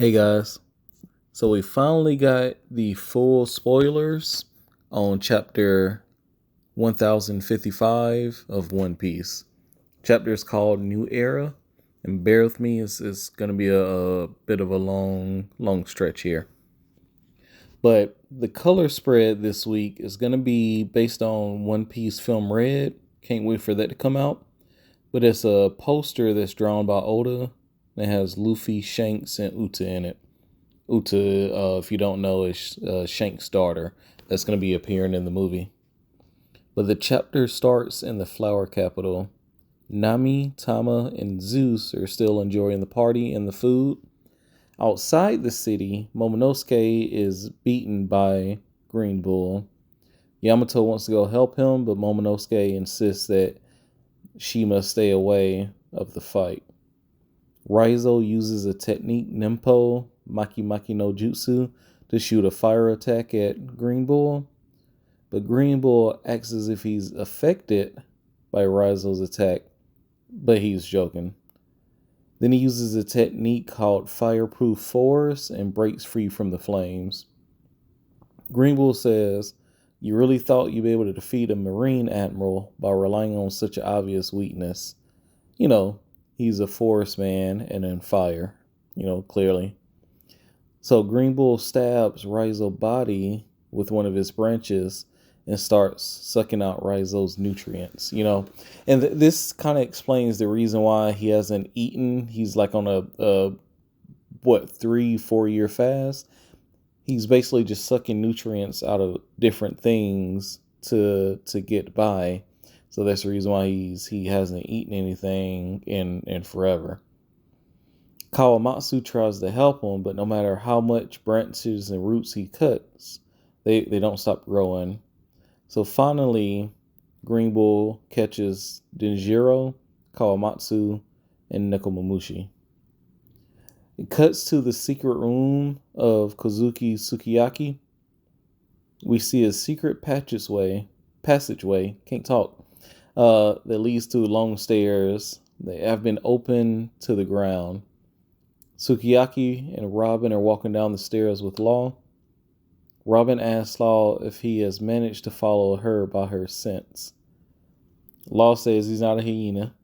Hey guys, so we finally got the full spoilers on chapter 1055 of One Piece. Chapter is called New Era, and bear with me, it's going to be a bit of a long stretch here. But the color spread this week is going to be based on One Piece Film Red. Can't wait for that to come out. But it's a poster that's drawn by Oda that has Luffy, Shanks, and Uta in it. Uta, if you don't know, is Shank's daughter. That's going to be appearing in the movie. But the chapter starts in the Flower Capital. Nami, Tama, and Zeus are still enjoying the party and the food. Outside the city, Momonosuke is beaten by Green Bull. Yamato wants to go help him, but Momonosuke insists that she must stay away of the fight. Raizo uses a technique Nimpo Maki Maki no Jutsu to shoot a fire attack at Green Bull, but Green Bull acts as if he's affected by Raizo's attack, but he's joking. Then he uses a technique called Fireproof Force and breaks free from the flames. Green Bull says, "You really thought you'd be able to defeat a Marine Admiral by relying on such an obvious weakness. You know, he's a forest man and in fire, clearly." So Green Bull stabs Raizo's body with one of his branches and starts sucking out Raizo's nutrients, And this kind of explains the reason why he hasn't eaten. He's like on a 3-4 year fast. He's basically just sucking nutrients out of different things to get by. So that's the reason why he hasn't eaten anything in forever. Kawamatsu tries to help him, but no matter how much branches and roots he cuts, they don't stop growing. So finally, Green Bull catches Denjiro, Kawamatsu, and Nekomamushi. It cuts to the secret room of Kozuki Sukiyaki. We see a secret passageway, that leads to long stairs that have been opened to the ground. Sukiyaki and Robin are walking down the stairs with Law. Robin asks Law if he has managed to follow her by her scents. Law says he's not a hyena,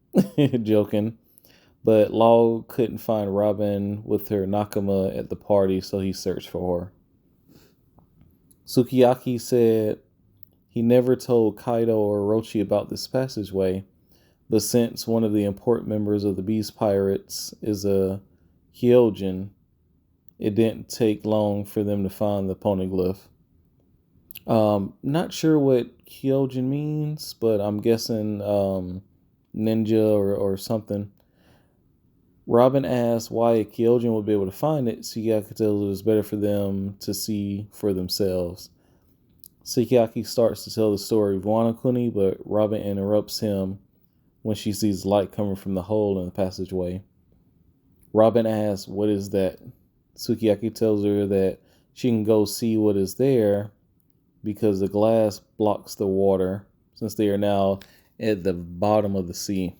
joking, but Law couldn't find Robin with her Nakama at the party, so he searched for her. Sukiyaki said he never told Kaido or Orochi about this passageway, but since one of the important members of the Beast Pirates is a Hyojin, it didn't take long for them to find the poneglyph. Not sure what Hyojin means, but I'm guessing ninja or something. Robin asks why a Kyojin would be able to find it. Sukiyaki tells it was better for them to see for themselves. Sukiyaki starts to tell the story of Wano, but Robin interrupts him when she sees light coming from the hole in the passageway. Robin asks, "What is that?" Sukiyaki tells her that she can go see what is there because the glass blocks the water since they are now at the bottom of the sea.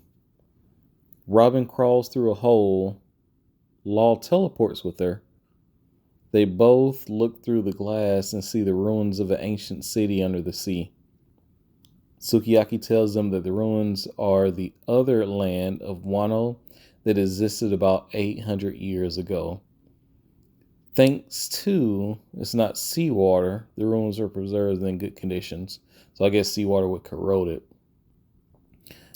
Robin crawls through a hole. Law teleports with her. They both look through the glass and see the ruins of an ancient city under the sea. Sukiyaki tells them that the ruins are the other land of Wano that existed about 800 years ago. Thanks to, it's not seawater, the ruins are preserved in good conditions. So I guess seawater would corrode it.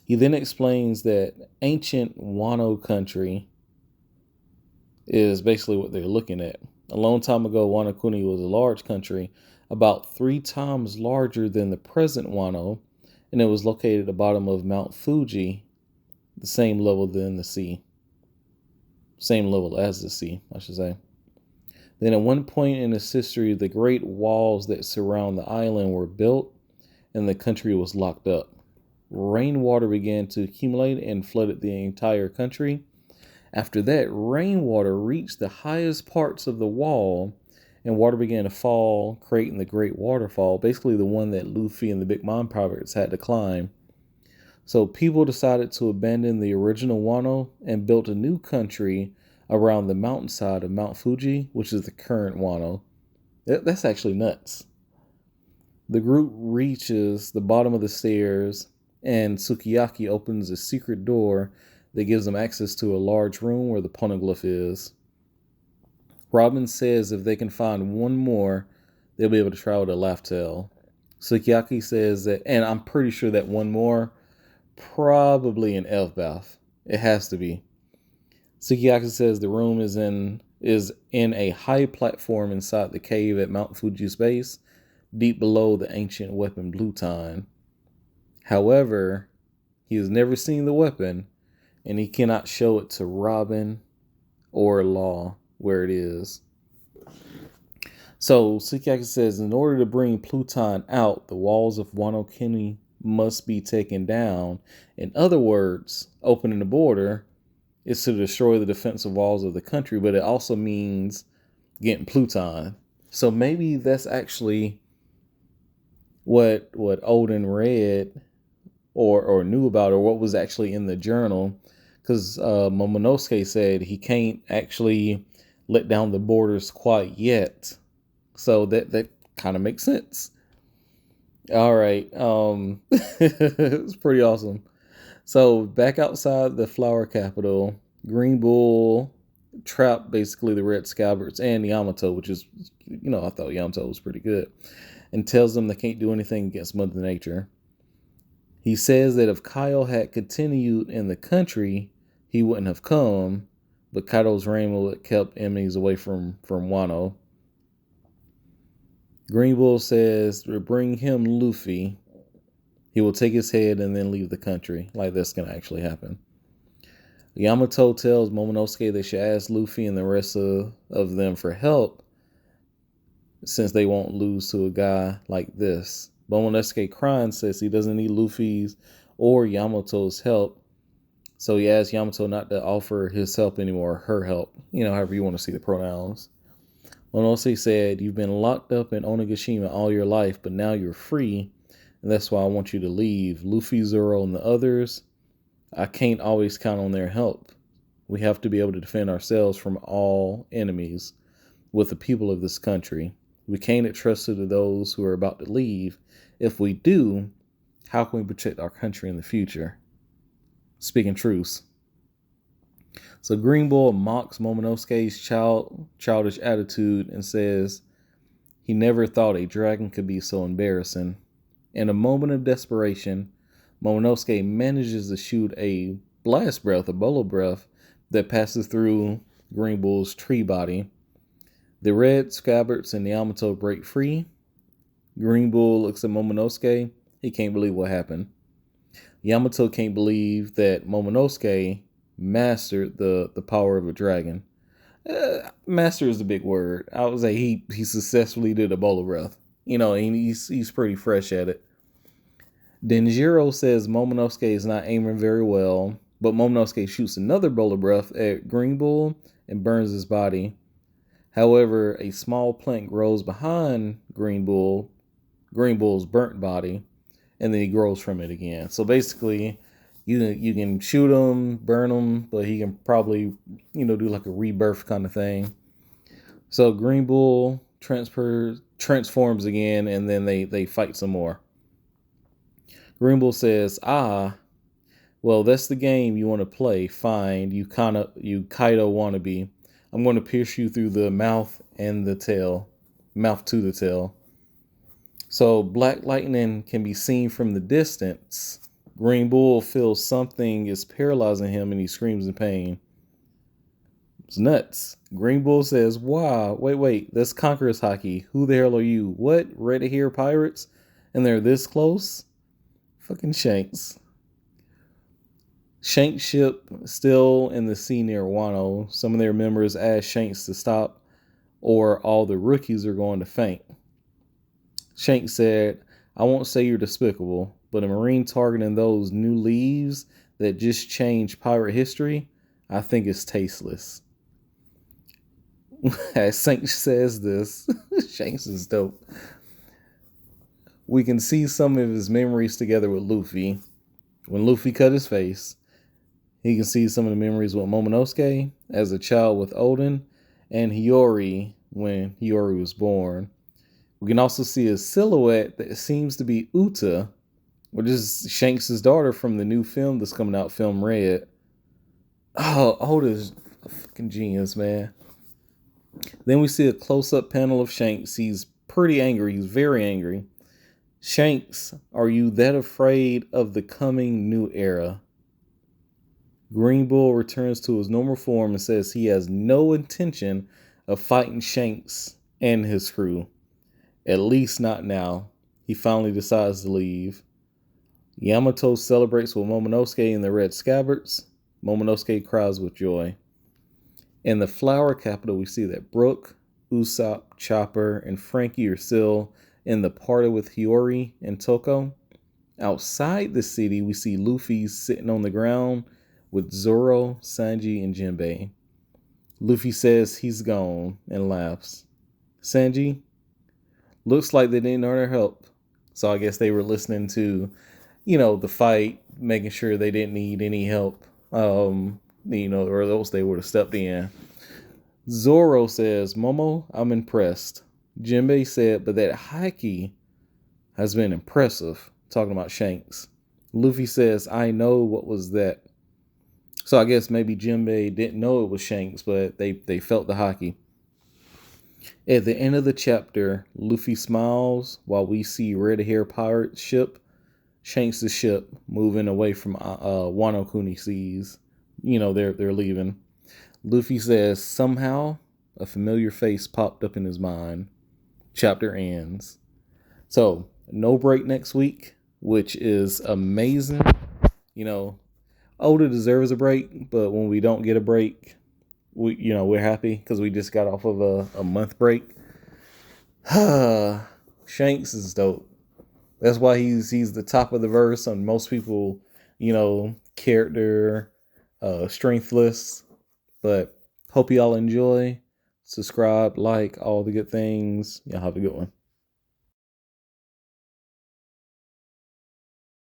He then explains that ancient Wano country is basically what they're looking at. A long time ago, Wano Kuni was a large country, about 3 times larger than the present Wano, and it was located at the bottom of Mount Fuji, the same level than the sea. Same level as the sea, I should say. Then at one point in its history, the great walls that surround the island were built, and the country was locked up. Rainwater began to accumulate and flooded the entire country. After that, rainwater reached the highest parts of the wall, and water began to fall, creating the Great Waterfall, basically the one that Luffy and the Big Mom Pirates had to climb. So people decided to abandon the original Wano and built a new country around the mountainside of Mount Fuji, which is the current Wano. That's actually nuts. The group reaches the bottom of the stairs, and Sukiyaki opens a secret door that gives them access to a large room where the poneglyph is. Robin says if they can find one more, they'll be able to travel to Laftel. Sukiyaki says that, and I'm pretty sure that one more, probably in Elfbath. It has to be. Sukiyaki says the room is in a high platform inside the cave at Mount Fuji's base, deep below the ancient weapon Bluton. However, he has never seen the weapon, and he cannot show it to Robin or Law where it is. So Sukiyaki says in order to bring Pluton out, the walls of Wano Kuni must be taken down. In other words, opening the border is to destroy the defensive walls of the country, but it also means getting Pluton. So maybe that's actually what Odin read or knew about, or what was actually in the journal, because Momonosuke said he can't actually let down the borders quite yet. So that kind of makes sense. All right. It's pretty awesome. So back outside the flower capital, Green Bull trapped basically the Red Scabbards and Yamato, which is, I thought Yamato was pretty good, and tells them they can't do anything against Mother Nature. He says that if Kyle had continued in the country, he wouldn't have come, but Kaido's reign would have kept enemies away from Wano. Green Bull says to bring him Luffy. He will take his head and then leave the country. Like that's going to actually happen. Yamato tells Momonosuke they should ask Luffy and the rest of them for help, since they won't lose to a guy like this. Momonosuke crying says he doesn't need Luffy's or Yamato's help. So he asks Yamato not to offer his help anymore, her help. However you want to see the pronouns. Momonosuke said, you've been locked up in Onigashima all your life, but now you're free, and that's why I want you to leave. Luffy, Zoro, and the others, I can't always count on their help. We have to be able to defend ourselves from all enemies with the people of this country. We can't entrust it to those who are about to leave. If we do, how can we protect our country in the future? Speaking truths. So Green Bull mocks Momonosuke's childish attitude and says he never thought a dragon could be so embarrassing. In a moment of desperation, Momonosuke manages to shoot a blast breath, a bolo breath, that passes through Green Bull's tree body. The Red Scabbards and Yamato break free. Green Bull looks at Momonosuke. He can't believe what happened. Yamato can't believe that Momonosuke mastered the power of a dragon. Master is a big word. I would say he successfully did a bolo breath. And he's pretty fresh at it. Denjiro says Momonosuke is not aiming very well, but Momonosuke shoots another bolo breath at Green Bull and burns his body. However, a small plant grows behind Green Bull's burnt body, and then he grows from it again. So basically, you can shoot him, burn him, but he can probably, do like a rebirth kind of thing. So Green Bull transforms again, and then they fight some more. Green Bull says, well, that's the game you want to play. Fine, you Kaido wannabe. I'm going to pierce you through the mouth and the tail. Mouth to the tail. So Black Lightning can be seen from the distance. Green Bull feels something is paralyzing him and he screams in pain. It's nuts. Green Bull says, wow, wait, that's Conqueror's Hockey. Who the hell are you? What? Red hair pirates? And they're this close? Fucking Shanks. Shanks' ship still in the sea near Wano. Some of their members ask Shanks to stop or all the rookies are going to faint. Shanks said, I won't say you're despicable, but a Marine targeting those new leaves that just changed pirate history, I think is tasteless. As Shanks says this, Shanks is dope. We can see some of his memories together with Luffy. When Luffy cut his face, He can see some of the memories with Momonosuke as a child with Odin and Hiyori when Hiyori was born. We can also see a silhouette that seems to be Uta, which is Shanks' daughter from the new film that's coming out, Film Red. Oh, Oda's a fucking genius, man. Then we see a close-up panel of Shanks. He's pretty angry. He's very angry. Shanks, are you that afraid of the coming new era? Green Bull returns to his normal form and says he has no intention of fighting Shanks and his crew. At least not now. He finally decides to leave. Yamato celebrates with Momonosuke and the Red Scabbards. Momonosuke cries with joy. In the flower capital, we see that Brooke, Usopp, Chopper, and Frankie are still in the party with Hiyori and Toko. Outside the city, we see Luffy sitting on the ground with Zoro, Sanji, and Jinbei. Luffy says he's gone and laughs. Sanji, looks like they didn't earn our help. So I guess they were listening to, the fight, making sure they didn't need any help. Or else they would have stepped in. Zoro says, Momo, I'm impressed. Jinbei said, but that haki has been impressive. Talking about Shanks. Luffy says, I know what was that. So I guess maybe Jinbei didn't know it was Shanks, but they felt the haki. At the end of the chapter, Luffy smiles while we see Red Hair Pirate ship, Shanks' ship, moving away from Wano Kuni seas. They're leaving. Luffy says, somehow a familiar face popped up in his mind. Chapter ends. So, no break next week, which is amazing. Oda deserves a break, but when we don't get a break, we're happy because we just got off of a month break. Shanks is dope. That's why he's the top of the verse on most people, character strength lists. But hope y'all enjoy. Subscribe, like, all the good things. Y'all have a good one.